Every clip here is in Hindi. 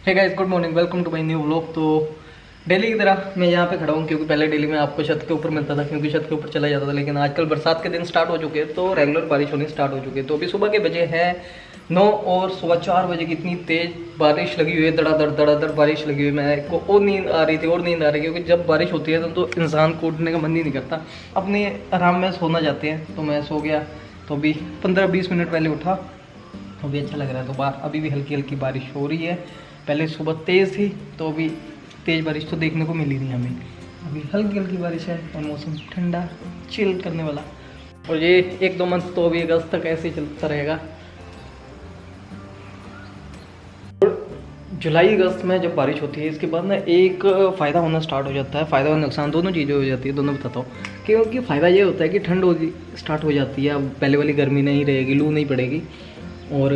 Hey guys, good morning, welcome to my new vlog. तो डेली की तरह मैं यहाँ पे खड़ा हूँ क्योंकि पहले डेली में आपको छत के ऊपर मिलता था क्योंकि छत के ऊपर चला जाता था, लेकिन आजकल बरसात के दिन स्टार्ट हो चुके हैं तो रेगुलर बारिश होनी स्टार्ट हो चुकी है। तो अभी सुबह के बजे हैं 9 और सुबह 4 बजे की इतनी तेज़ बारिश लगी हुई है, धड़ाधड़ बारिश लगी हुई है। मेरे को और नींद आ रही थी और नींद आ रही है क्योंकि जब बारिश होती है तो इंसान को उठने का मन ही नहीं करता, अपने आराम में सोना जाते हैं। तो मैं सो गया, तो अभी 15-20 मिनट पहले उठा, अभी अच्छा लग रहा है। तो बाहर अभी भी हल्की हल्की बारिश हो रही है। पहले सुबह तेज़ थी तो अभी तेज़ बारिश तो देखने को मिली नहीं हमें, अभी हल्की हल्की बारिश है और मौसम ठंडा चिल करने वाला। और ये 1-2 मंथ तो अभी अगस्त तक ऐसे ही चलता रहेगा। जुलाई अगस्त में जब बारिश होती है इसके बाद ना एक फ़ायदा होना स्टार्ट हो जाता है। फ़ायदा और नुकसान दोनों चीज़ें हो जाती है, दोनों बताता हूँ। क्योंकि फ़ायदा ये होता है कि ठंड हो स्टार्ट हो जाती है, अब पहले वाली गर्मी नहीं रहेगी, लू नहीं पड़ेगी और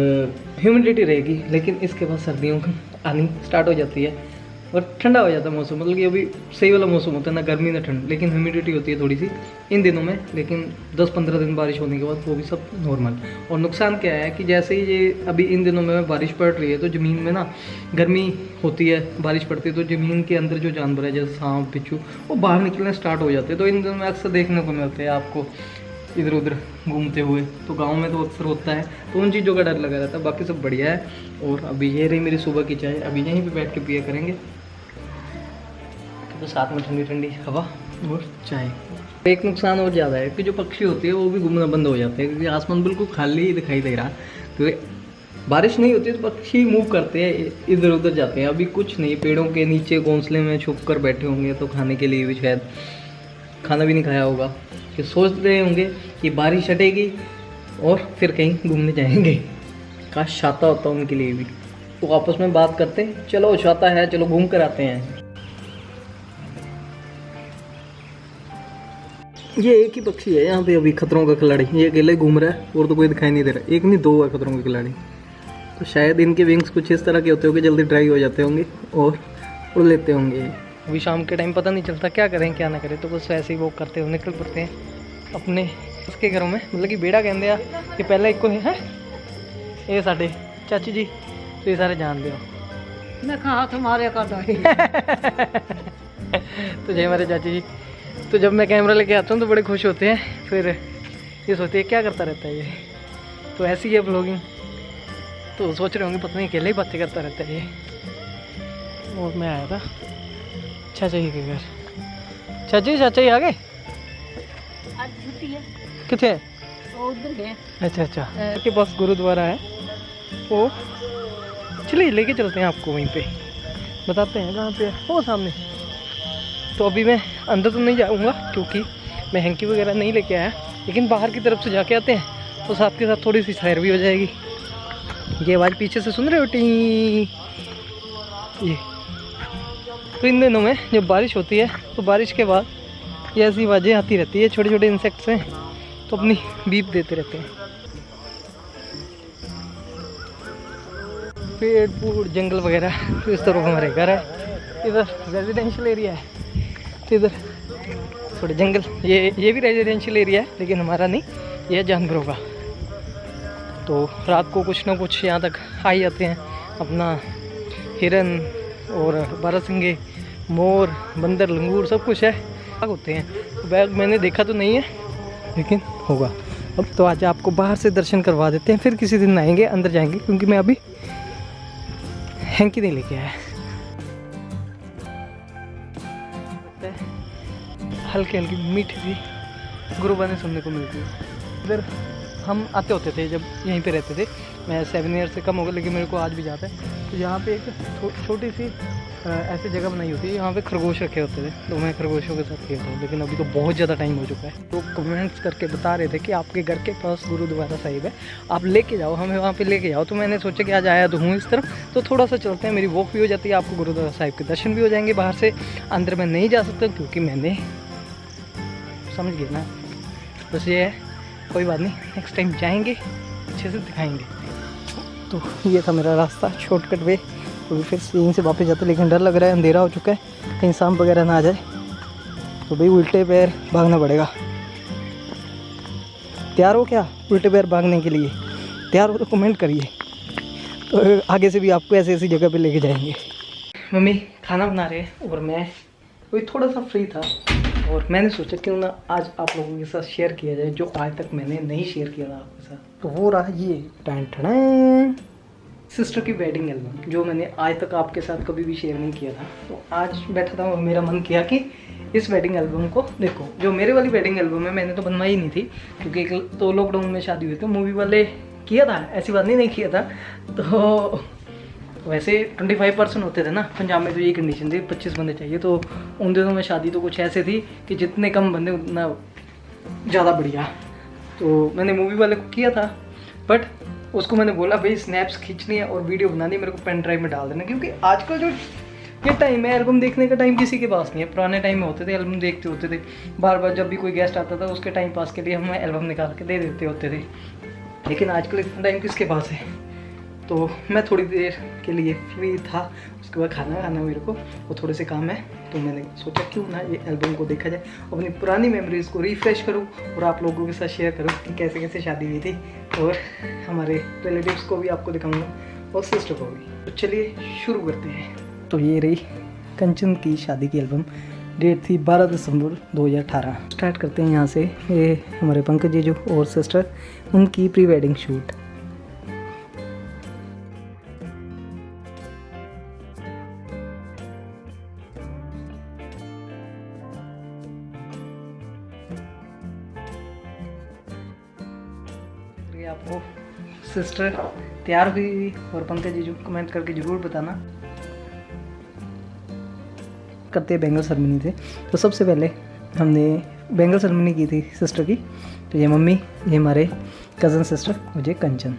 ह्यूमिडिटी रहेगी। लेकिन इसके बाद सर्दियों आनी स्टार्ट हो जाती है और ठंडा हो जाता है मौसम, मतलब कि अभी सही वाला मौसम होता है, ना गर्मी ना ठंड, लेकिन ह्यूमिडिटी होती है थोड़ी सी इन दिनों में। लेकिन 10-15 दिन बारिश होने के बाद वो भी सब नॉर्मल। और नुकसान क्या है कि जैसे ही ये अभी इन दिनों में बारिश पड़ रही है तो ज़मीन में ना गर्मी होती है, बारिश पड़ती है तो ज़मीन के अंदर जो जानवर है जैसे सांप बिच्छू वो बाहर निकलना स्टार्ट हो जाते हैं। तो इन दिनों में अक्सर देखने को मिलते हैं आपको इधर उधर घूमते हुए। तो गांव में तो अक्सर होता है, तो उन चीज़ों का डर लगा रहता है, बाकी सब बढ़िया है। और अभी ये रही मेरी सुबह की चाय, अभी यहीं पे बैठ के पिया करेंगे तो साथ में ठंडी ठंडी हवा और चाय। एक नुकसान और ज़्यादा है कि जो पक्षी होते हैं वो भी घूमना बंद हो जाते हैं क्योंकि आसमान बिल्कुल खाली ही दिखाई दे रहा। तो बारिश नहीं होती तो पक्षी मूव करते हैं, इधर उधर जाते हैं। अभी कुछ नहीं, पेड़ों के नीचे घोंसले में छुप कर बैठे होंगे, तो खाने के लिए भी शायद खाना भी नहीं खाया होगा कि सोच रहे होंगे कि बारिश हटेगी और फिर कहीं घूमने जाएंगे। काश छाता होता उनके लिए भी, तो आपस में बात करते, चलो छाता है चलो घूम कर आते हैं। ये एक ही पक्षी है यहाँ पे अभी खतरों का खिलाड़ी, ये अकेले घूम रहा है और तो कोई दिखाई नहीं दे रहा। एक नहीं 2 है खतरों के खिलाड़ी। तो शायद इनके विंग्स कुछ इस तरह के होते होंगे, जल्दी ड्राई हो जाते होंगे और उड़ लेते होंगे। अभी शाम के टाइम पता नहीं चलता क्या करें क्या ना करें, तो बस ऐसे ही वॉक करते हुए निकल पड़ते हैं अपने उसके घरों में। मतलब कि बेड़ा कहते हैं कि पहले एक को है ये साढ़े चाची जी, तो ये सारे जान दो मैं कहा तुम्हारे का तो जय हमारे चाची जी। तो जब मैं कैमरा लेके आता हूँ तो बड़े खुश होते हैं, फिर ये सोचते हैं क्या करता रहता है ये। तो ऐसी है ब्लॉगिंग, तो सोच रहे होंगे पता नहीं अकेले ही बातें करता रहता है ये। और मैं आया था चाचा जी के घर। चाचा जी आ गए? आज छुट्टी है। कितने? वो उधर गए। अच्छा के पास गुरुद्वारा है, वो चलिए लेके चलते हैं आपको, वहीं पे बताते हैं कहाँ पे है, वो सामने। तो अभी मैं अंदर तो नहीं जाऊँगा क्योंकि मैं हैंकी वगैरह नहीं लेके आया, लेकिन बाहर की तरफ से जाके आते हैं तो साथ के साथ थोड़ी सी सैर भी हो जाएगी। ये आवाज़ पीछे से सुन रहे हो टी, ये तो इन दिनों में जब बारिश होती है तो बारिश के बाद ये ऐसी आवाज़ें आती रहती है, छोटे छोटे इंसेक्ट्स हैं तो अपनी बीप देते रहते हैं। पेड़ पूड़ जंगल वगैरह, तो इस तरफ हमारे घर है, इधर रेजिडेंशियल एरिया है, तो इधर थोड़े जंगल, ये भी रेजिडेंशियल एरिया है लेकिन हमारा नहीं, यह जानवरों का। तो रात को कुछ ना कुछ यहाँ तक आ ही जाते हैं, अपना हिरन और बारहसिंगे, मोर, बंदर, लंगूर सब कुछ है, होते हैं। बैग मैंने देखा तो नहीं है लेकिन होगा। अब तो आज आपको बाहर से दर्शन करवा देते हैं, फिर किसी दिन आएंगे अंदर जाएंगे क्योंकि मैं अभी हैंकी नहीं लेके आया। हल्की हल्की मीठी सी गुरुबानी सुनने को मिलती है। इधर हम आते होते थे जब यहीं पे रहते थे, मैं 7 ईयर से कम हो गया लेकिन मेरे को आज भी याद है। तो यहाँ पे एक छोटी सी ऐसी जगह बनाई होती है, यहाँ पे खरगोश रखे होते थे, तो मैं खरगोशों के साथ खेलता हूँ। लेकिन अभी तो बहुत ज़्यादा टाइम हो चुका है। तो कमेंट्स करके बता रहे थे कि आपके घर के पास गुरुद्वारा साहिब है, आप लेके जाओ, हमें वहाँ पे लेके जाओ। तो मैंने सोचा कि आज आया तो हूँ इस तरफ, तो थोड़ा सा चलते हैं, मेरी वॉक भी हो जाती है, आपको गुरुद्वारा साहिब के दर्शन भी हो जाएंगे। बाहर से अंदर मैं नहीं जा सकता क्योंकि मैंने समझ गया ना, बस ये है, कोई बात नहीं, नेक्स्ट टाइम जाएंगे अच्छे से दिखाएंगे। तो ये था मेरा रास्ता, शॉर्टकट वे। तो फिर यहीं से वापस जाते, लेकिन डर लग रहा है, अंधेरा हो चुका है, कहीं सांप वगैरह ना आ जाए। तो भाई उल्टे पैर भागना पड़ेगा। तैयार हो क्या उल्टे पैर भागने के लिए? तैयार हो तो कमेंट करिए। तो आगे से भी आपको ऐसी ऐसी जगह पे लेके जाएंगे। मम्मी खाना बना रहे हैं और मैं वही थोड़ा सा फ्री था और मैंने सोचा क्यों ना आज आप लोगों के साथ शेयर किया जाए जो आज तक मैंने नहीं शेयर किया था आपके साथ। तो वो रहा ये टैन सिस्टर की वेडिंग एल्बम जो मैंने आज तक आपके साथ कभी भी शेयर नहीं किया था। तो आज बैठा था और मेरा मन किया कि इस वेडिंग एल्बम को देखो। जो मेरे वाली वेडिंग एल्बम है मैंने तो बनवाई नहीं थी क्योंकि एक तो लॉकडाउन में शादी हुई थी, मूवी वाले किया था, ऐसी बात नहीं किया था। तो वैसे 25% होते थे ना पंजाब में, तो यही कंडीशन थी 25 बंदे चाहिए। तो उन दिनों में शादी तो कुछ ऐसे थी कि जितने कम बंदे उतना ज़्यादा बढ़िया। तो मैंने मूवी वाले को किया था बट उसको मैंने बोला भाई स्नैप्स खींचनी है और वीडियो बनानी है, मेरे को पेन ड्राइव में डाल देना, क्योंकि आजकल जो ये टाइम है एल्बम देखने का टाइम किसी के पास नहीं है। पुराने टाइम में होते थे एल्बम देखते होते थे, बार बार जब भी कोई गेस्ट आता था उसके टाइम पास के लिए हम एल्बम निकाल के दे देते होते थे। लेकिन आजकल इतना टाइम किसके पास है। तो मैं थोड़ी देर के लिए फ्री था, उसके बाद खाना खाना मेरे को वो थोड़े से काम है। तो मैंने सोचा क्यों ना ये एल्बम को देखा जाए, अपनी पुरानी मेमोरीज़ को रिफ़्रेश करूँ और आप लोगों के साथ शेयर करूँ कि कैसे कैसे शादी हुई थी और हमारे रिलेटिव्स को भी आपको दिखाऊंगा और सिस्टर को भी। तो चलिए शुरू करते हैं। तो ये रही कंचन की शादी की एल्बम, डेट थी 12 दिसंबर 2018। स्टार्ट करते हैं यहाँ से। ये हमारे पंकज जी जो और सिस्टर, उनकी प्री वेडिंग शूट। आपको सिस्टर तैयार हुई और पंकज जी जो कमेंट करके ज़रूर बताना। करते बैंगल सेरेमनी थे। तो सबसे पहले हमने बैंगल सेरेमनी की थी सिस्टर की। तो ये मम्मी, ये हमारे कज़न सिस्टर और ये कंचन,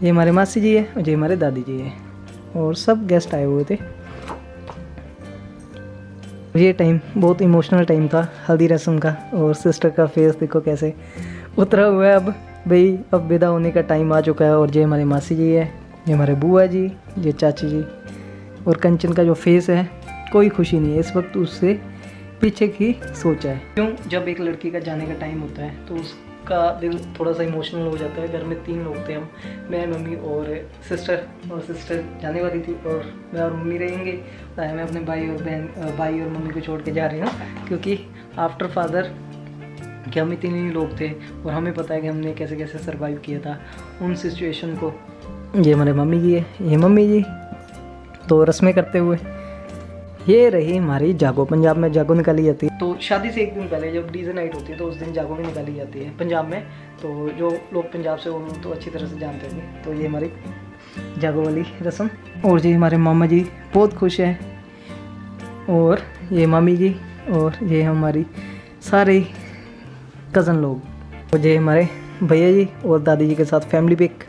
ये हमारे मासी जी है और ये हमारे दादी जी है और सब गेस्ट आए हुए थे। ये टाइम बहुत इमोशनल टाइम था हल्दी रस्म का और सिस्टर का फेस देखो कैसे उतरा हुआ है। अब भाई अब विदा होने का टाइम आ चुका है। और ये हमारे मासी जी है, ये हमारे बुआ जी, ये चाची जी। और कंचन का जो फेस है कोई खुशी नहीं है इस वक्त, उससे पीछे की सोच है। क्यों जब एक लड़की का जाने का टाइम होता है तो उसका दिल थोड़ा सा इमोशनल हो जाता है। घर में 3 लोग थे हम, मैं, मम्मी और सिस्टर जाने वाली थी और मैं और मम्मी रहेंगे। मैं अपने भाई और मम्मी को छोड़ के जा रही हूँ क्योंकि आफ्टर फादर कि हम 3 ही लोग थे और हमें पता है कि हमने कैसे कैसे सरवाइव किया था उन सिचुएशन को। ये हमारे मम्मी जी है, ये मम्मी जी। तो रस्में करते हुए ये रही हमारी जागो। पंजाब में जागो निकाली जाती है। तो शादी से एक दिन पहले जब डीजे नाइट होती है तो उस दिन जागो भी निकाली जाती है पंजाब में। तो जो लोग पंजाब से वो तो अच्छी तरह से जानते होंगे। तो ये हमारी जागो वाली रस्म। और जी हमारे मामा जी बहुत खुश हैं और ये मामी जी और ये हमारी सारे कज़न लोग और ये हमारे भैया जी और दादी जी के साथ फैमिली पिक।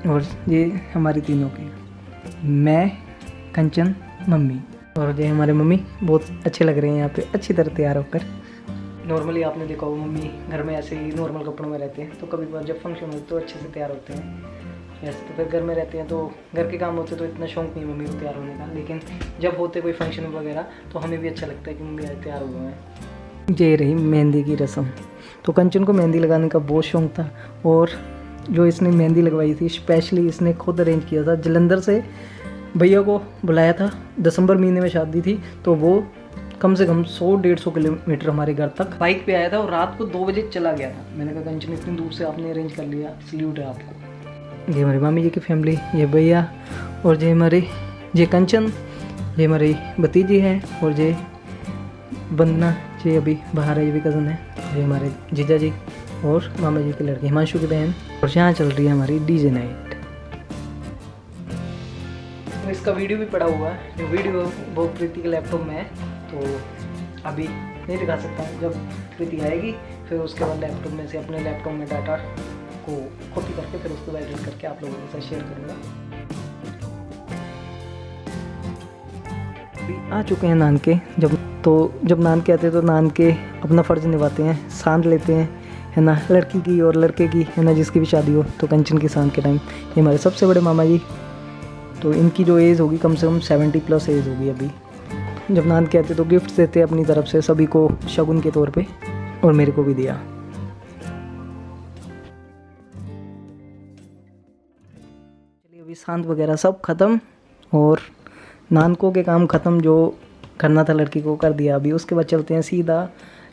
और ये हमारी तीनों की, मैं, कंचन, मम्मी। और ये हमारे मम्मी बहुत अच्छे लग रहे हैं यहाँ पे अच्छी तरह तैयार होकर। नॉर्मली आपने देखा हो मम्मी घर में ऐसे ही नॉर्मल कपड़ों में रहते हैं, तो कभी बार जब फंक्शन होते तो अच्छे से तैयार होते हैं। ऐसे तो फिर घर में रहते हैं तो घर के काम होते तो इतना शौक नहीं मम्मी को तैयार होने का, लेकिन जब होते कोई फंक्शन वगैरह तो हमें भी अच्छा लगता है कि मम्मी आज तैयार हुए हैं। ये रही मेहंदी की रस्म। तो कंचन को मेहंदी लगाने का बहुत शौक था और जो इसने मेहंदी लगवाई थी स्पेशली इसने खुद अरेंज किया था। जलंधर से भैया को बुलाया था, दिसंबर महीने में शादी थी, तो वो कम से कम 100-150 किलोमीटर हमारे घर तक बाइक पे आया था और रात को 2 बजे चला गया था। मैंने कहा कंचन इतनी दूर से आपने अरेंज कर लिया, सल्यूट है आपको। ये हमारी मामी जी की फैमिली, ये भैया और ये कंचन, ये हमारी भतीजी है और ये वंदना जी अभी बाहर है, ये भी कज़न है। ये हमारे जीजा जी और मामा जी की लड़की हिमांशु की बहन। और यहाँ चल रही है हमारी डीजे नाइट। तो इसका वीडियो भी पड़ा हुआ है, जो वीडियो वो प्रीति के लैपटॉप में है, तो अभी नहीं दिखा सकता। जब प्रीति आएगी फिर उसके बाद लैपटॉप में से अपने लैपटॉप में डाटा को कॉपी करके फिर उसको एडिट करके आप लोगों के साथ शेयर करूँगा। अभी आ चुके हैं नानके। जब नानके आते हैं तो नानके अपना फ़र्ज़ निभाते हैं, सांत लेते हैं, है ना, लड़की की और लड़के की, है ना, जिसकी भी शादी हो। तो कंचन की सांत के टाइम ये हमारे सबसे बड़े मामा जी, तो इनकी जो एज होगी कम से कम 70+ एज होगी अभी। जब नानके आते तो गिफ्ट देते अपनी तरफ से सभी को शगुन के तौर पे, और मेरे को भी दिया। सांत वगैरह सब ख़त्म और नानकों के काम ख़त्म, जो करना था लड़की को कर दिया। अभी उसके बाद चलते हैं सीधा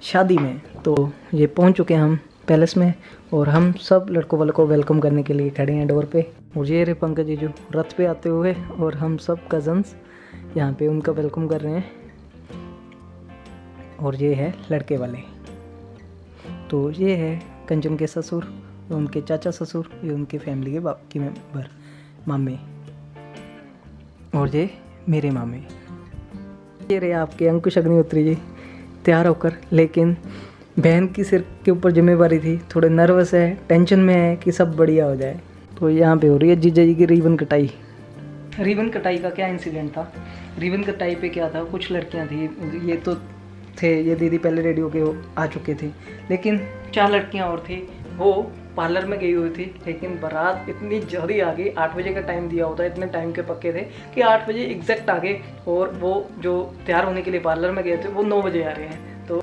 शादी में। तो ये पहुंच चुके हैं हम पैलेस में और हम सब लड़कों वालों को वेलकम करने के लिए खड़े हैं डोर पे। और ये रहे पंकज जी जो रथ पे आते हुए और हम सब कज़न्स यहाँ पे उनका वेलकम कर रहे हैं। और ये है लड़के वाले, तो ये है कंचन के ससुर, ये उनके चाचा ससुर, ये उनके फैमिली के बाकी मेंबर मामे, और ये मेरे मामे। ये रहे आपके अंकुश अग्निहोत्री जी तैयार होकर, लेकिन बहन की सिर के ऊपर जिम्मेवारी थी, थोड़े नर्वस है, टेंशन में है कि सब बढ़िया हो जाए। तो यहाँ पे हो रही है जीजा जी की रिबन कटाई। रिबन कटाई का क्या इंसिडेंट था, रिबन कटाई पे क्या था, कुछ लड़कियाँ थी, ये तो थे, ये दीदी पहले रेडी होके आ चुके थे, लेकिन 4 लड़कियाँ और थी, वो पार्लर में गई हुई थी। लेकिन बारात इतनी जल्दी आ गई, 8 बजे का टाइम दिया होता है, इतने टाइम के पक्के थे कि 8 बजे एग्जैक्ट आ गए, और वो जो तैयार होने के लिए पार्लर में गए थे वो 9 बजे आ रहे हैं। तो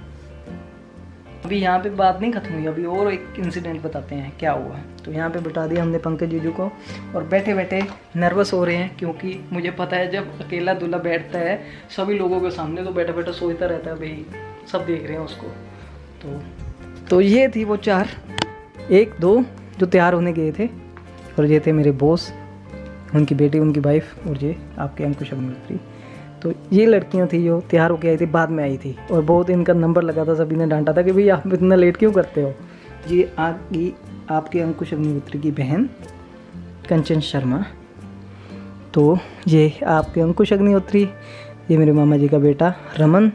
अभी यहाँ पे बात नहीं खत्म हुई, अभी और एक इंसिडेंट बताते हैं क्या हुआ। तो यहाँ पे बिठा दिया हमने पंकज जीजू को, और बैठे बैठे नर्वस हो रहे हैं, क्योंकि मुझे पता है जब अकेला दूल्हा बैठता है सभी लोगों के सामने तो बैठा बैठा सोचता रहता है, भाई सब देख रहे हैं उसको। तो ये थी वो 4, 1 2 जो तैयार होने गए थे, और ये थे मेरे बॉस, उनकी बेटी, उनकी वाइफ, और ये आपके अंकुश अग्निहोत्री। तो ये लड़कियां थी जो तैयार होके आई थी, बाद में आई थी, और बहुत इनका नंबर लगा था, सभी ने डांटा था कि भाई आप इतना लेट क्यों करते हो। ये आपके अंकुश अग्निहोत्री की बहन कंचन शर्मा, तो ये आपके अंकुश अग्निहोत्री, ये मेरे मामा जी का बेटा रमन,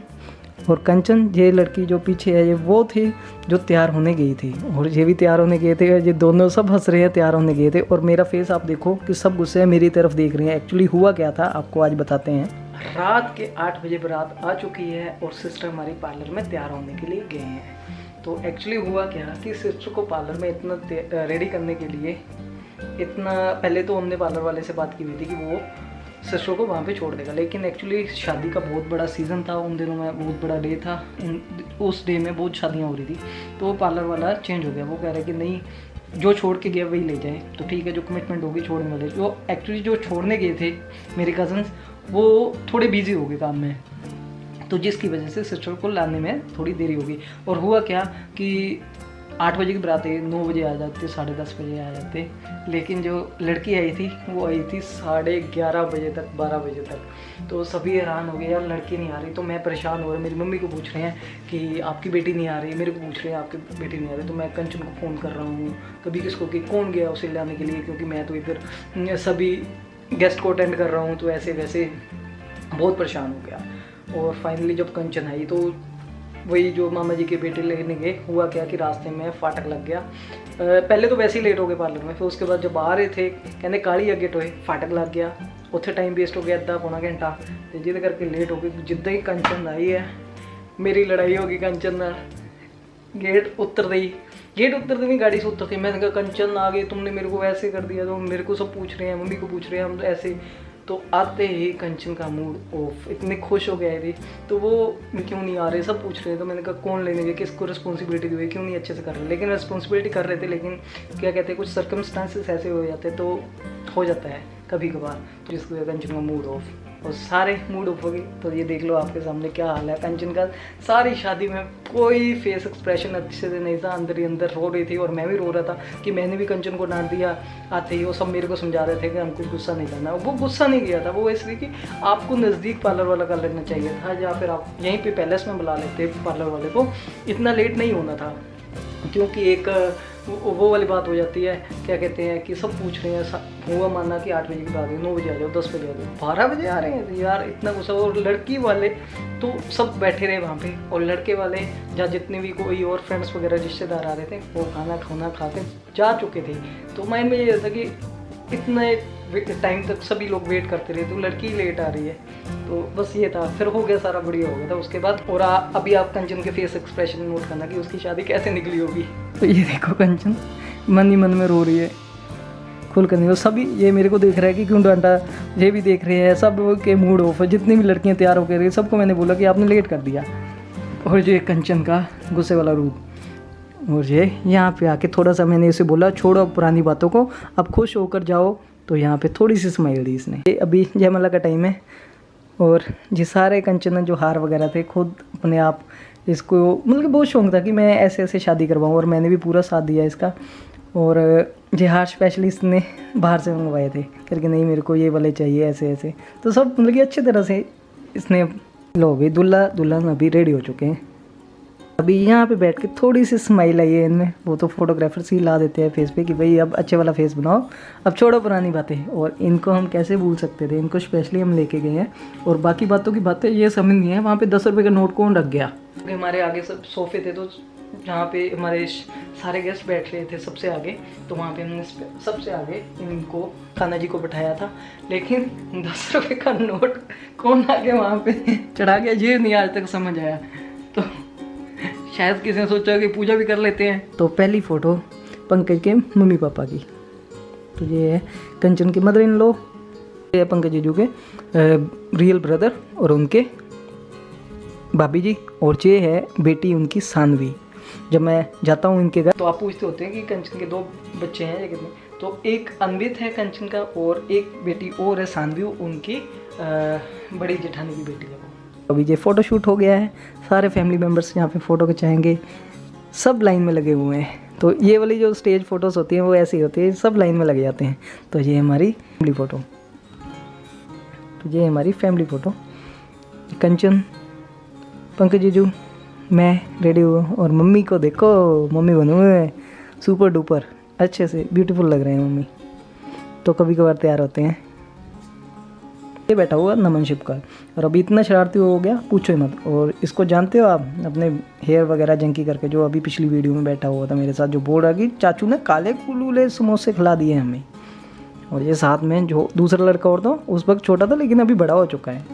और कंचन ये लड़की जो पीछे है ये वो थी जो तैयार होने गई थी, और ये भी तैयार होने गए थे। ये दोनों सब हंस रहे हैं, तैयार होने गए थे, और मेरा फेस आप देखो कि सब गुस्से है, मेरी तरफ देख रहे हैं। एक्चुअली हुआ क्या था आपको आज बताते हैं। रात के 8 बजे बारात आ चुकी है और सिस्टर हमारी पार्लर में तैयार होने के लिए गए हैं। तो एक्चुअली हुआ क्या कि सिस्टर को पार्लर में इतना रेडी करने के लिए इतना, पहले तो हमने पार्लर वाले से बात की हुई थी कि वो सिस्टर को वहाँ पे छोड़ देगा, लेकिन एक्चुअली शादी का बहुत बड़ा सीज़न था उन दिनों में, बहुत बड़ा डे था, उस डे में बहुत शादियाँ हो रही थी। तो पार्लर वाला चेंज हो गया, वो कह रहा है कि नहीं जो छोड़ के गया वही ले जाए। तो ठीक है, जो कमिटमेंट होगी छोड़ने वाले, जो एक्चुअली जो छोड़ने गए थे मेरे कज़न्स वो थोड़े बिजी हो गए काम में, तो जिसकी वजह से सिस्टर को लाने में थोड़ी देरी हो गई। और हुआ क्या कि 8 बजे की बारात 9 बजे आ जाते, 10:30 बजे आ जाते, लेकिन जो लड़की आई थी वो आई थी 11:30 बजे तक, 12 बजे तक। तो सभी हैरान हो गए, यार लड़की नहीं आ रही। तो मैं परेशान हो रहा, मेरी मम्मी को पूछ रहे हैं कि आपकी बेटी नहीं आ रही, मेरे को पूछ रहे हैं आपकी बेटी नहीं आ रही। तो मैं कंचन को फ़ोन कर रहा हूँ, कभी किसको कि कौन गया उसे लाने के लिए, क्योंकि मैं तो इधर सभी गेस्ट को अटेंड कर रहा हूँ, तो ऐसे वैसे बहुत परेशान हो गया। और फाइनली जब कंचन आई तो वही जो मामा जी के बेटे लेने गए, हुआ क्या कि रास्ते में फाटक लग गया। पहले तो वैसे ही लेट हो गए पार्लर में, फिर उसके बाद जब आ रहे थे कहने काली अगे टोए फाटक लग गया, उत्थे टाइम वेस्ट हो गया अद्धा पौना घंटा, तो जिद करके लेट हो गए। जिद्दां ही कंचन आई है मेरी लड़ाई होगी कंचन नाल। गेट उतरते ही गाड़ी से उतरते मैंने कहा कंचन आ गई, तुमने मेरे को ऐसे कर दिया। तो मेरे को सब पूछ रहे हैं, मम्मी को पूछ रहे हैं, हम ऐसे। तो आते ही कंचन का मूड ऑफ, इतने खुश हो गए थे। तो वो क्यों नहीं आ रहे सब पूछ रहे हैं। तो मैंने कहा कौन लेने गए, किसको रिस्पॉन्सिबिलिटी दी हुई, क्यों नहीं अच्छे से कर रहे। लेकिन रिस्पॉन्सिबिलिटी कर रहे थे, लेकिन क्या कहते हैं कुछ सर्कमस्टांसेस ऐसे हो जाते, तो हो जाता है कभी कभार, जिसकी वजह कंचन का मूड ऑफ, और सारे मूड ऑफ हो गए। तो ये देख लो आपके सामने क्या हाल है कंचन का। सारी शादी में कोई फेस एक्सप्रेशन अच्छे से नहीं था, अंदर ही अंदर रो रही थी, और मैं भी रो रहा था कि मैंने भी कंचन को डांट दिया आते ही। वो सब मेरे को समझा रहे थे कि हमको गुस्सा नहीं करना। वो गुस्सा नहीं किया था, वो इसलिए कि आपको नज़दीक पार्लर वाला कर लेना चाहिए था, या फिर आप यहीं पे पैलेस में बुला लेते पार्लर वाले को, इतना लेट नहीं होना था। क्योंकि एक वो वाली बात हो जाती है, क्या कहते हैं कि सब पूछ रहे हैं, हुआ माना कि 8 बजे की बात है, 9 बजे आ जाओ, 10 बजे आ जाओ, 12 बजे आ रहे हैं यार, इतना गुस्सा। और लड़की वाले तो सब बैठे रहे वहाँ पे, और लड़के वाले जहाँ जितने भी कोई और फ्रेंड्स वगैरह रिश्तेदार आ रहे थे वो खाना खा के जा चुके थे। तो माइंड में ये था कि इतने टाइम तक सभी लोग वेट करते रहे, तो लड़की लेट आ रही है। तो बस ये था, फिर हो गया, सारा बढ़िया हो गया था उसके बाद। और अभी आप कंचन के फेस एक्सप्रेशन नोट करना कि उसकी शादी कैसे निकली होगी। तो ये देखो कंचन मन ही मन में रो रही है, खुल कर नहीं। वो सभी ये मेरे को देख रहा है कि क्यों डांटा, ये भी देख रहे हैं, सब के मूड ऑफ है। जितनी भी लड़कियां तैयार होकर रही, सबको मैंने बोला कि आपने लेट कर दिया। और ये कंचन का गुस्से वाला रूप, और ये यहाँ पे आके थोड़ा सा मैंने इसे बोला छोड़ो पुरानी बातों को, अब खुश होकर जाओ, तो यहाँ पे थोड़ी सी स्माइल दी इसने। ये अभी जयमाला का टाइम है और ये सारे कंचन जो हार वगैरह थे खुद अपने आप इसको मतलब बहुत शौक था कि मैं ऐसे ऐसे शादी करवाऊँ, और मैंने भी पूरा साथ दिया इसका। और ये हार स्पेशलिस्ट ने बाहर से मंगवाए थे करके, नहीं मेरे को ये वाले चाहिए ऐसे ऐसे, तो सब मतलब कि अच्छी तरह से इसने लो गई। दूल्हा दुल्हन अभी रेडी हो चुके हैं। अभी यहाँ पे बैठ के थोड़ी सी स्माइल आई है इनमें, वो तो फोटोग्राफर्स ही ला देते हैं फेस पे कि भाई अब अच्छे वाला फेस बनाओ, अब छोड़ो पुरानी बातें। और इनको हम कैसे भूल सकते थे, इनको स्पेशली हम लेके गए हैं। और बाकी बातों की बातें ये समझ नहीं है, वहाँ पे 10 रुपये का नोट कौन रख गया, क्योंकि हमारे आगे सब सोफे थे, तो जहाँ पे हमारे सारे गेस्ट बैठ रहे थे सबसे आगे, तो वहाँ पे हमने सबसे आगे इनको खाना जी को बैठाया था। लेकिन 10 रुपये का नोट कौन आगे वहाँ पे चढ़ा गया, ये नहीं आज तक समझ आया। तो शायद किसी ने सोचा कि पूजा भी कर लेते हैं। तो पहली फ़ोटो पंकज के मम्मी पापा की, तो ये है कंचन के मदर इन लॉ, ये है पंकज जीजू के रियल ब्रदर और उनके भाभी जी, और ये है बेटी उनकी सानवी। जब मैं जाता हूँ इनके घर तो आप पूछते होते हैं कि कंचन के 2 बच्चे हैं या कितने, तो एक अन्वित है कंचन का और एक बेटी और है सानवी, उनकी बड़ी जेठानी की बेटी है वो। अभी ये फ़ोटो शूट हो गया है, सारे फैमिली मेम्बर्स यहाँ पे फ़ोटो खिंचाएंगे, सब लाइन में लगे हुए हैं। तो ये वाली जो स्टेज फ़ोटोज़ होती हैं वो ऐसी होती है, सब लाइन में लग जाते हैं। तो ये हमारी फैमिली फ़ोटो, तो ये हमारी फैमिली फ़ोटो, कंचन, पंकज जीजू, मैं रेडी हुआ, और मम्मी को देखो, मम्मी बने हुए हैं सुपर डुपर अच्छे से, ब्यूटीफुल लग रहे हैं मम्मी। तो कभी कभार तैयार होते हैं। ये बैठा हुआ नमन शिवकर, और अभी इतना शरारती हो गया पूछो ही मत। और इसको जानते हो आप, अपने हेयर वगैरह जंकी करके, जो अभी पिछली वीडियो में बैठा हुआ था मेरे साथ, जो बोल रहा कि चाचू ने काले कुलूले समोसे खिला दिए हमें। और ये साथ में जो दूसरा लड़का और था, उस वक्त छोटा था लेकिन अभी बड़ा हो चुका है।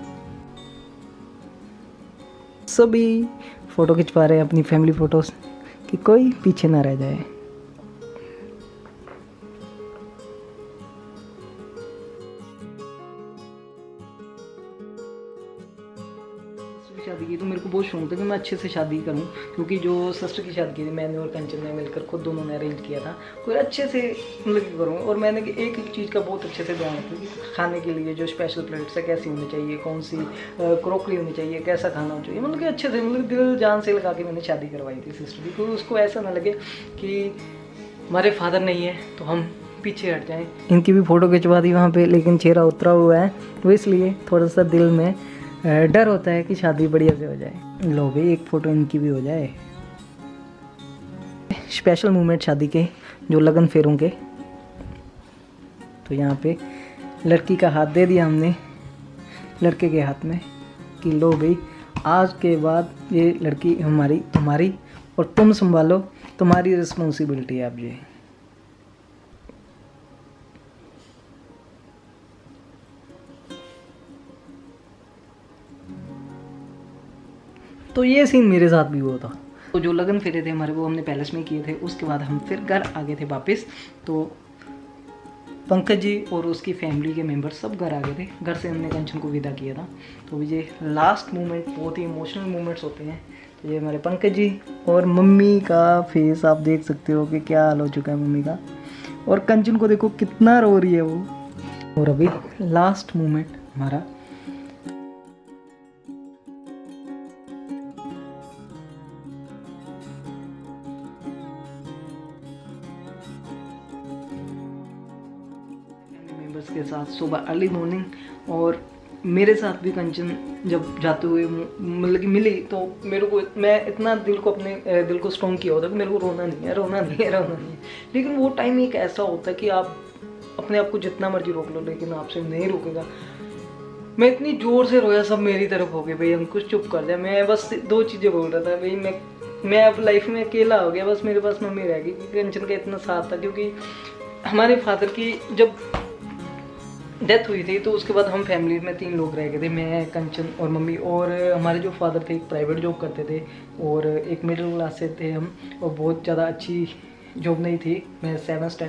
सभी फ़ोटो खिंचवा रहे हैं अपनी फैमिली फ़ोटोज़, कि कोई पीछे ना रह जाए। शादी की तो मेरे को बहुत शौक था कि मैं अच्छे से शादी करूं, क्योंकि जो सिस्टर की शादी की थी मैंने और कंचन ने मिलकर खुद दोनों ने अरेंज किया था, कोई अच्छे से मतलब करूँ। और मैंने एक एक चीज़ का बहुत अच्छे से ध्यान रखा कि खाने के लिए जो स्पेशल प्लेट्स है कैसी होनी चाहिए, कौन सी क्रॉकरी होनी चाहिए, कैसा खाना होना चाहिए, मतलब कि अच्छे से मतलब दिल जान से लगा के मैंने शादी करवाई थी सिस्टर की, क्योंकि उसको ऐसा ना लगे कि हमारे फादर नहीं है तो हम पीछे हट जाएँ। इनकी भी फ़ोटो खिंचवा दी वहाँ पर, लेकिन चेहरा उतरा हुआ है, तो इसलिए थोड़ा सा दिल में डर होता है कि शादी बढ़िया से हो जाए। लो भाई एक फ़ोटो इनकी भी हो जाए। स्पेशल मोमेंट शादी के, जो लगन फेरों के। तो यहाँ पे लड़की का हाथ दे दिया हमने लड़के के हाथ में कि लो भाई आज के बाद ये लड़की हमारी तुम्हारी, और तुम संभालो, तुम्हारी रिस्पॉन्सिबिलिटी है अब ये। तो ये सीन मेरे साथ भी हुआ था। तो जो लगन फेरे थे हमारे वो हमने पैलेस में किए थे, उसके बाद हम फिर घर आ गए थे वापस। तो पंकज जी और उसकी फैमिली के मेंबर सब घर आ गए थे, घर से हमने कंचन को विदा किया था। तो ये लास्ट मोमेंट बहुत ही इमोशनल मोमेंट्स होते हैं। तो ये हमारे पंकज जी और मम्मी का फेस आप देख सकते हो कि क्या हाल हो चुका है मम्मी का, और कंचन को देखो कितना रो रही है वो। और अभी लास्ट मोमेंट हमारा के साथ सुबह अर्ली मॉर्निंग। और मेरे साथ भी कंचन जब जाते हुए मतलब कि मिली, तो मेरे को मैं इतना दिल को अपने दिल को स्ट्रॉन्ग किया होता कि मेरे को रोना नहीं है, रोना नहीं है, रोना नहीं है। लेकिन वो टाइम एक ऐसा होता है कि आप अपने आप को जितना मर्जी रोक लो लेकिन आपसे नहीं रुकेगा। मैं इतनी ज़ोर से रोया, सब मेरी तरफ हो गए, भाई अंकुश चुप कर जाए। मैं बस 2 चीज़ें बोल रहा था, भाई मैं अब लाइफ में अकेला हो गया, बस मेरे पास मम्मी रह गई, क्योंकि कंचन का इतना साथ था। क्योंकि हमारे फादर की जब डेथ हुई थी तो उसके बाद हम फैमिली में 3 लोग रह गए थे, मैं, कंचन और मम्मी। और हमारे जो फादर थे एक प्राइवेट जॉब करते थे और एक मिडिल क्लास से थे हम, और बहुत ज़्यादा अच्छी जॉब नहीं थी। मैं 7th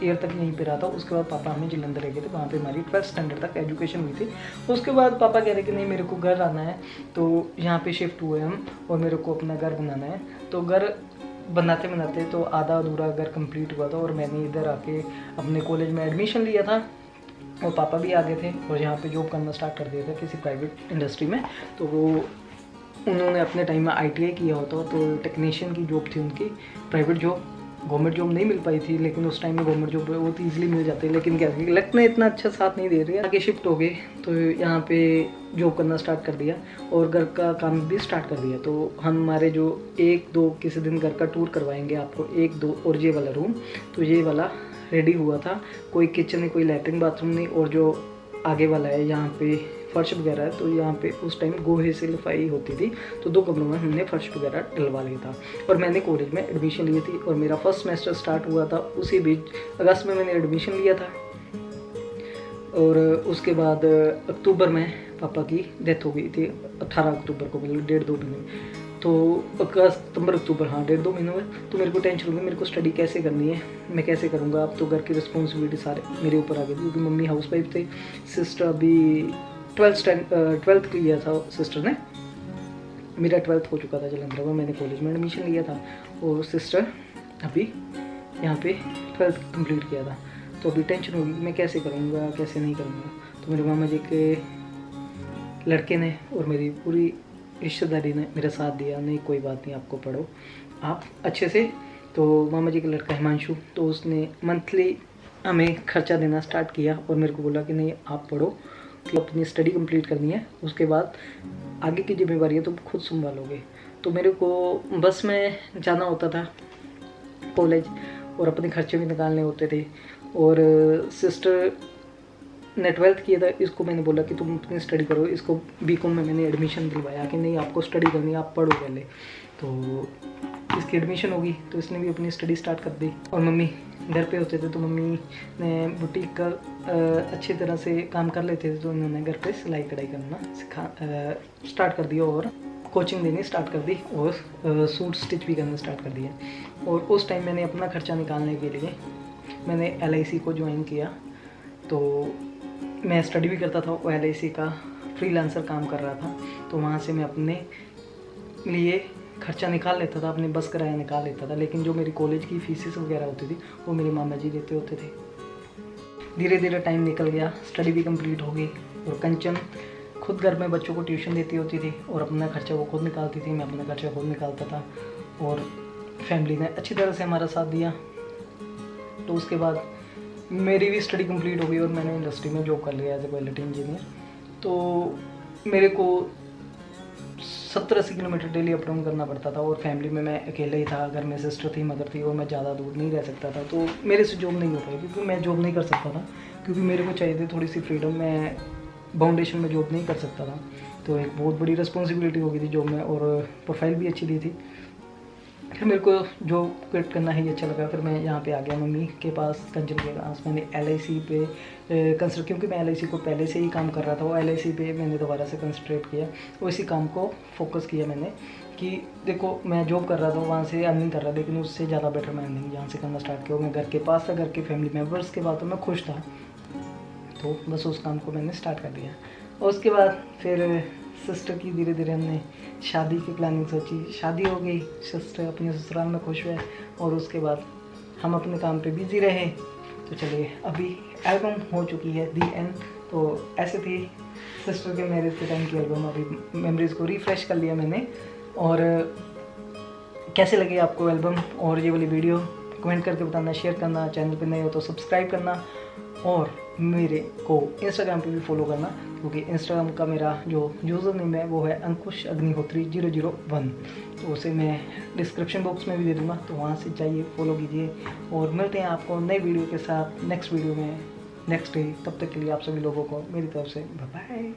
ईयर तक यहीं पे रहा था। उसके बाद पापा हमें जलंधर रह गए थे, वहाँ पे हमारी 12th स्टैंडर्ड तक एजुकेशन हुई थी। उसके बाद पापा कह रहे कि नहीं मेरे को घर आना है, तो यहाँ पे शिफ्ट हुए हम और मेरे को अपना घर बनाना है। तो घर बनाते बनाते तो आधा अधूरा घर कंप्लीट हुआ था और मैंने इधर आके अपने कॉलेज में एडमिशन लिया था और पापा भी आ गए थे और यहाँ पे जॉब करना स्टार्ट कर दिया था किसी प्राइवेट इंडस्ट्री में। तो वो उन्होंने अपने टाइम में ITI किया होता तो टेक्नीशियन की जॉब थी उनकी, प्राइवेट जॉब। गवर्नमेंट जॉब नहीं मिल पाई थी, लेकिन उस टाइम में गवर्नमेंट जॉब बहुत ईजिली मिल जाती है, लेकिन क्या लक ने इतना अच्छा साथ नहीं दे रही है। आगे शिफ्ट हो गए तो यहाँ पे जॉब करना स्टार्ट कर दिया और घर का काम भी स्टार्ट कर दिया। तो हमारे जो 1-2 किसी दिन घर का टूर करवाएंगे आपको, 1-2 और ये वाला रूम, तो ये वाला रेडी हुआ था, कोई किचन नहीं, कोई लैट्रिन बाथरूम नहीं। और जो आगे वाला है यहाँ पे फर्श वगैरह है, तो यहाँ पे उस टाइम गोहे से लिपाई होती थी, तो 2 कमरों में हमने फर्श वगैरह डलवा लिया था। और मैंने कॉलेज में एडमिशन ली थी और मेरा फर्स्ट सेमेस्टर स्टार्ट हुआ था उसी बीच, अगस्त में मैंने एडमिशन लिया था। और उसके बाद अक्टूबर में पापा की डेथ हो गई थी, 18 अक्टूबर को, मतलब 1.5-2 महीने। तो अगस्त, सितंबर, अक्टूबर, हाँ 1.5-2 महीनों में। तो मेरे को टेंशन होगी, मेरे को स्टडी कैसे करनी है, मैं कैसे करूँगा। अब तो घर की रिस्पॉन्सिबिलिटी सारे मेरे ऊपर आ गई थी, क्योंकि मम्मी हाउस वाइफ थे, सिस्टर अभी 12th किया था सिस्टर ने, मेरा 12th हो चुका था जलंधर में, मैंने कॉलेज में एडमिशन लिया था और सिस्टर अभी यहाँ पे 12th कंप्लीट किया था। तो अभी टेंशन होगी मैं कैसे करूँगा, कैसे नहीं करूँगा। तो मेरे मामा जी के लड़के ने और मेरी पूरी रिश्तेदारी ने मेरा साथ दिया, नहीं कोई बात नहीं, आपको पढ़ो आप अच्छे से। तो मामा जी का लड़का हिमांशु, तो उसने मंथली हमें खर्चा देना स्टार्ट किया और मेरे को बोला कि नहीं आप पढ़ो, कि अपनी स्टडी कंप्लीट करनी है, उसके बाद आगे की जिम्मेवारी है तुम खुद संभालोगे। तो मेरे को बस में जाना होता था कॉलेज और अपने खर्चे भी निकालने होते थे। और सिस्टर ने 12th किया था, इसको मैंने बोला कि तुम अपनी स्टडी करो, इसको BCom में मैंने एडमिशन दिलवाया कि नहीं आपको स्टडी करनी है, आप पढ़ो पहले। तो इसकी एडमिशन होगी, तो इसने भी अपनी स्टडी स्टार्ट कर दी। और मम्मी घर पे होते थे, तो मम्मी ने बुटीक का अच्छी तरह से काम कर लेते थे, तो उन्होंने घर पे सिलाई कढ़ाई करना स्टार्ट कर दिया और कोचिंग देनी स्टार्ट कर दी और सूट स्टिच भी करना स्टार्ट कर दिया। और उस टाइम मैंने अपना खर्चा निकालने के लिए मैंने LIC को ज्वाइन किया। तो मैं स्टडी भी करता था और LIC का फ्रीलांसर काम कर रहा था, तो वहाँ से मैं अपने लिए खर्चा निकाल लेता था, अपने बस किराया निकाल लेता था। लेकिन जो मेरी कॉलेज की फीसेस वगैरह होती थी वो मेरे मामा जी देते होते थे। धीरे धीरे टाइम निकल गया, स्टडी भी कंप्लीट हो गई और कंचन खुद घर में बच्चों को ट्यूशन देती होती थी और अपना खर्चा वो खुद निकालती थी, मैं अपना खर्चा खुद निकालता था। और फैमिली ने अच्छी तरह से हमारा साथ दिया। तो उसके बाद मेरी भी स्टडी कंप्लीट हो गई और मैंने इंडस्ट्री में जॉब कर लिया एज ए क्वालिटी इंजीनियर। तो मेरे को 70-80 किलोमीटर डेली अप डाउन करना पड़ता था और फैमिली में मैं अकेले ही था, घर में सिस्टर थी, मदर थी और मैं ज़्यादा दूर नहीं रह सकता था। तो मेरे से जॉब नहीं हो पाई, क्योंकि मैं जॉब नहीं कर सकता था, क्योंकि मेरे को चाहिए थी थोड़ी सी फ्रीडम। मैं बाउंडेशन में जॉब नहीं कर सकता था, तो एक बहुत बड़ी रिस्पॉन्सिबिलिटी हो गई थी जॉब में और प्रोफाइल भी अच्छी दी थी। फिर मेरे को जॉब क्विट करना ही अच्छा लगा, फिर मैं यहाँ पे आ गया मम्मी के पास, कंचन के पास। मैंने LIC पे कंसंट्रेट, क्योंकि मैं LIC को पहले से ही काम कर रहा था, वो LIC पे मैंने दोबारा से कंसंट्रेट किया, वो इसी काम को फोकस किया मैंने कि देखो मैं जॉब कर रहा था वहाँ से अर्निंग कर रहा था, लेकिन उससे ज़्यादा बेटर मैं अर्निंग यहाँ से करना स्टार्ट किया। मैं घर के पास था, घर के फैमिली मेम्बर्स के बाद तो मैं खुश था, तो बस उस काम को मैंने स्टार्ट कर दिया। और उसके बाद फिर सिस्टर की धीरे धीरे हमने शादी की प्लानिंग सोची, शादी हो गई, सिस्टर अपने ससुराल में खुश हुए और उसके बाद हम अपने काम पे बिजी रहे। तो चलिए अभी एल्बम हो चुकी है दी एंड। तो ऐसे थी सिस्टर के मैरिज के टाइम की एल्बम, अभी मेमोरीज़ को रिफ़्रेश कर लिया मैंने। और कैसे लगे आपको एल्बम और ये वाली वीडियो, कमेंट करके बताना, शेयर करना, चैनल पे नए हो तो सब्सक्राइब करना और मेरे को इंस्टाग्राम पे भी फॉलो करना, क्योंकि इंस्टाग्राम का मेरा जो यूज़र नेम है वो है अंकुश अग्निहोत्री 001। तो उसे मैं डिस्क्रिप्शन बॉक्स में भी दे दूँगा, तो वहाँ से जाइए, फॉलो कीजिए। और मिलते हैं आपको नई वीडियो के साथ नेक्स्ट वीडियो में नेक्स्ट डे। तब तक के लिए आप सभी लोगों को मेरी तरफ से बाय बाय।